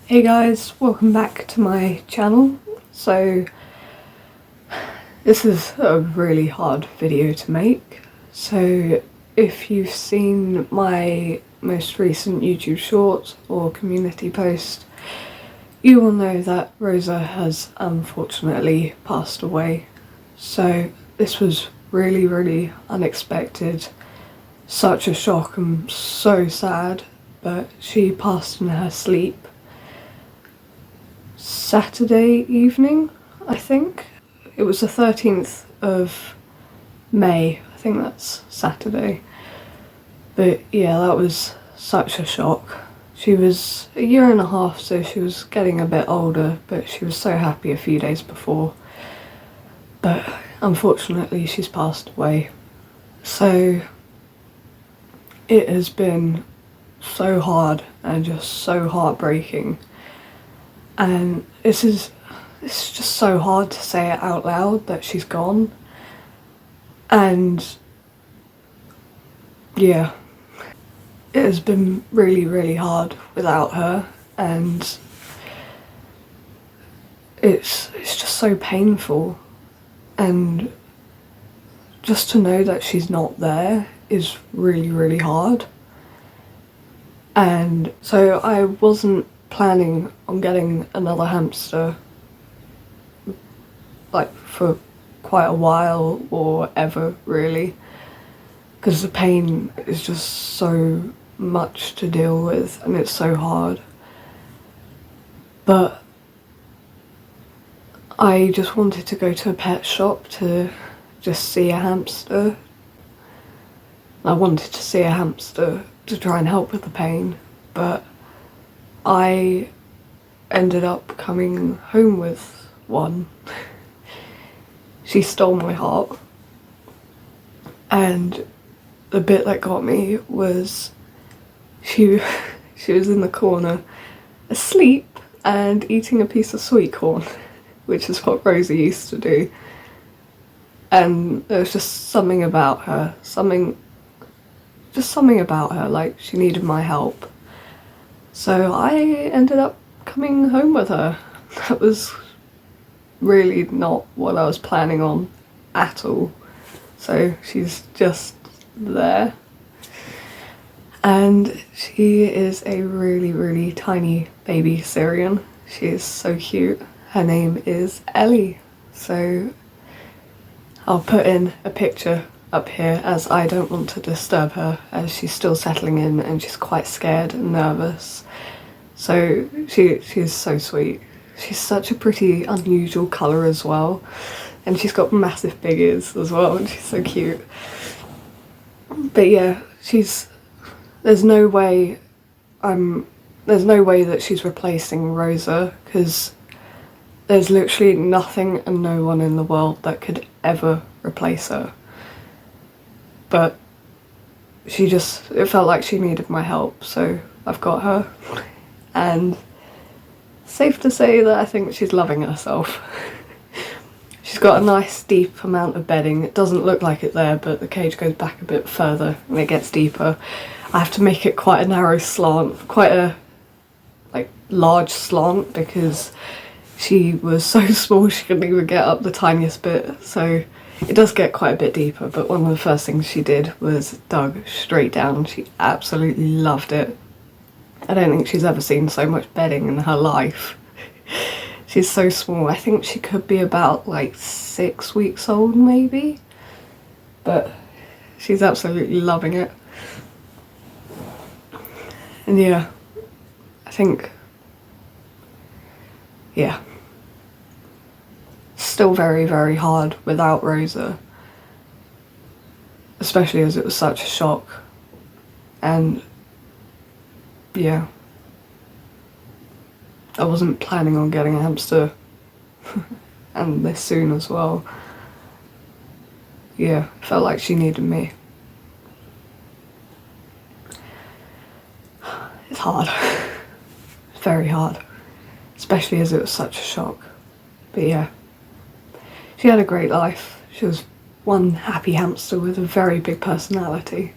Hey guys, welcome back to my channel. So this is a really hard video to make. So if you've seen my most recent YouTube short or community post, you will know that Rosa has unfortunately passed away. So this was really unexpected, such a shock and so sad, but she passed in her sleep Saturday evening, I think. It was the 13th of May, I think that's Saturday. But yeah, that was such a shock. She was a year and a half, so she was getting a bit older, but she was so happy a few days before. But unfortunately, she's passed away. So it has been so hard and just so heartbreaking. And it's just so hard to say it out loud that she's gone. And yeah, it has been really hard without her, and it's just so painful. And just to know that she's not there is really hard. And so I wasn't planning on getting another hamster like for quite a while or ever, really, because the pain is just so much to deal with and it's so hard. But I just wanted to go to a pet shop to just see a hamster. I wanted to see a hamster to try and help with the pain, but I ended up coming home with one. She stole my heart, and the bit that got me was she was in the corner asleep and eating a piece of sweet corn, which is what Rosa used to do. And there was just something about her, something about her, like she needed my help. So I ended up coming home with her. That was really not what I was planning on at all. So she's just there. And she is a really tiny baby Syrian. She is so cute. Her name is Ellie. So I'll put in a picture up here, as I don't want to disturb her, as she's still settling in and she's quite scared and nervous. So she's so sweet. She's such a pretty unusual colour as well, and she's got massive big ears as well, and she's so cute. But yeah, there's no way that she's replacing Rosa, because there's literally nothing and no one in the world that could ever replace her. But it felt like she needed my help, so I've got her. And safe to say that I think she's loving herself. She's got a nice deep amount of bedding. It doesn't look like it there, but the cage goes back a bit further and it gets deeper. I have to make it quite a narrow slant, quite a large slant, because she was so small she couldn't even get up the tiniest bit. So it does get quite a bit deeper, but one of the first things she did was dug straight down. She absolutely loved it. I don't think she's ever seen so much bedding in her life. She's so small. I think she could be about 6 weeks old maybe, but she's absolutely loving it. And yeah, I think, yeah, still very hard without Rosa, especially as it was such a shock. And yeah, I wasn't planning on getting a hamster and this soon as well. Yeah, felt like she needed me. It's hard. It's very hard, especially as it was such a shock. But yeah, she had a great life. She was one happy hamster with a very big personality.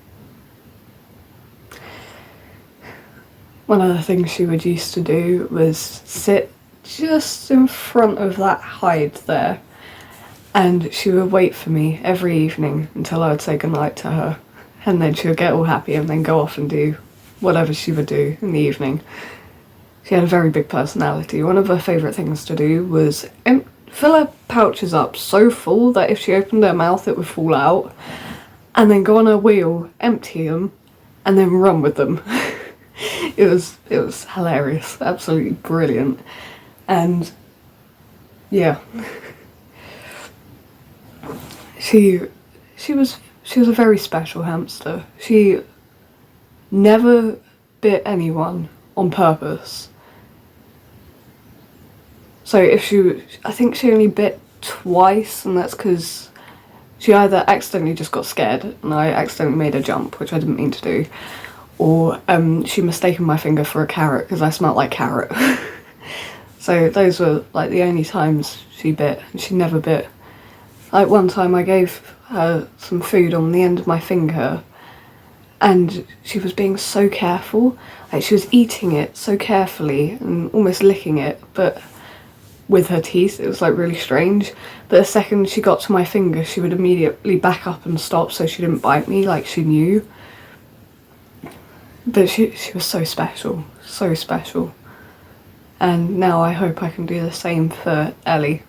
one of the things she would used to do was sit just in front of that hide there, and she would wait for me every evening until I would say goodnight to her, and then she would get all happy and then go off and do whatever she would do in the evening. She had a very big personality. One of her favourite things to do was fill her pouches up so full that if she opened her mouth it would fall out, and then go on her wheel, empty them, and then run with them. It was hilarious, absolutely brilliant. And yeah, she was a very special hamster. She never bit anyone on purpose. So I think she only bit twice, and that's because she either accidentally just got scared and I accidentally made her jump, which I didn't mean to do, or she mistaken my finger for a carrot because I smelled like carrot. So those were like the only times she bit, and she never bit. Like one time I gave her some food on the end of my finger, and she was being so careful. Like she was eating it so carefully and almost licking it, but with her teeth. It was like really strange. But the second she got to my finger, she would immediately back up and stop so she didn't bite me, like she knew. But she was so special, so special. And now I hope I can do the same for Ellie.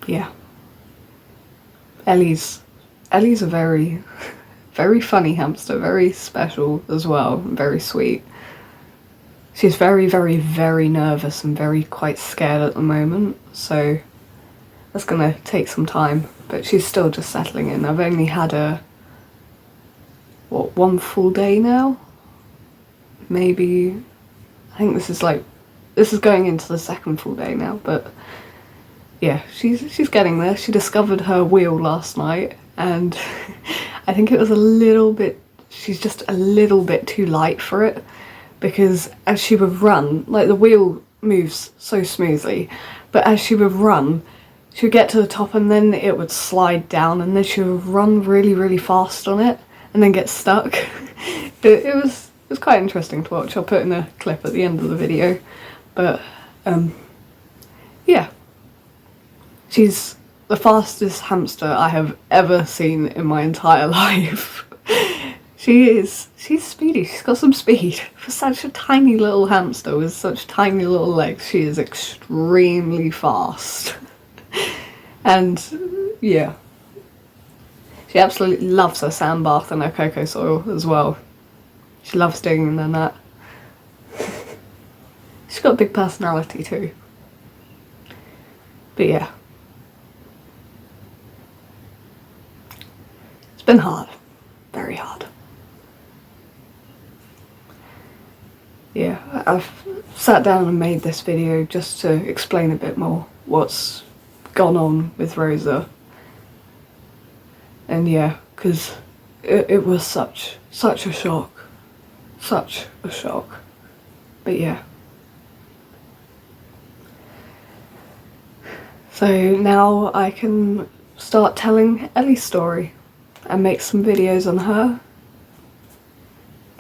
Yeah. Ellie's a very, very funny hamster, very special as well, and very sweet. She's very, very, very nervous and quite scared at the moment, so that's gonna take some time, but she's still just settling in. I've only had her, what, one full day now? Maybe, I think this is going into the second full day now, but yeah, she's getting there. She discovered her wheel last night, and I think it was she's just a little bit too light for it, because as she would run, like the wheel moves so smoothly, but as she would run, she would get to the top and then it would slide down, and then she would run really, really fast on it and then get stuck. It was quite interesting to watch. I'll put in a clip at the end of the video, but yeah, she's the fastest hamster I have ever seen in my entire life. She's speedy. She's got some speed. For such a tiny little hamster with such tiny little legs, she is extremely fast. And yeah, she absolutely loves her sand bath and her cocoa soil as well. She loves doing that. She's got a big personality too. But yeah, it's been hard, very hard. Yeah, I've sat down and made this video just to explain a bit more what's gone on with Rosa. And yeah, because it was such a shock. Such a shock. But yeah. So now I can start telling Ellie's story and make some videos on her.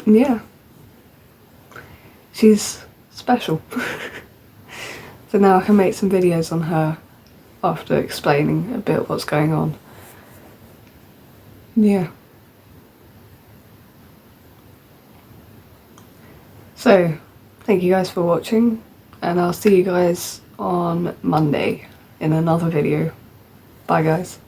And yeah. She's special. So now I can make some videos on her after explaining a bit what's going on. Yeah. So, thank you guys for watching, and I'll see you guys on Monday in another video. Bye guys.